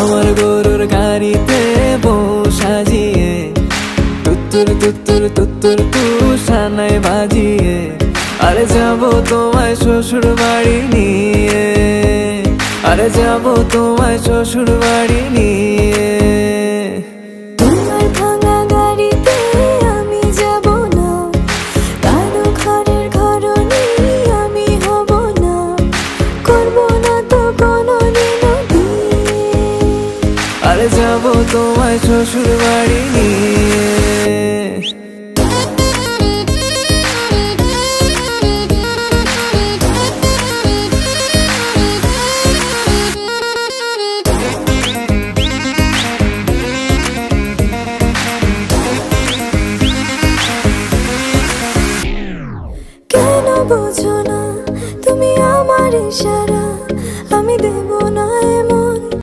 আমার গরুর গাড়িতে বউ সাজিয়ে তুত্তুর তুত্তুর তুত্তুর তু সানাই বাজিয়ে আরে যাব তোমায় শ্বশুর বাড়ি নিয়ে, আরে যাব তোমায় শ্বশুর বাড়ি নিয়ে। তোমার ভাঙা গাড়িতে আমি যাব না, কারো ঘরের ঘরনি আমি হব না, করব না তো কোনোদিনও বিয়ে। আরে যাব তোমায় শ্বশুর বাড়ি নিয়ে।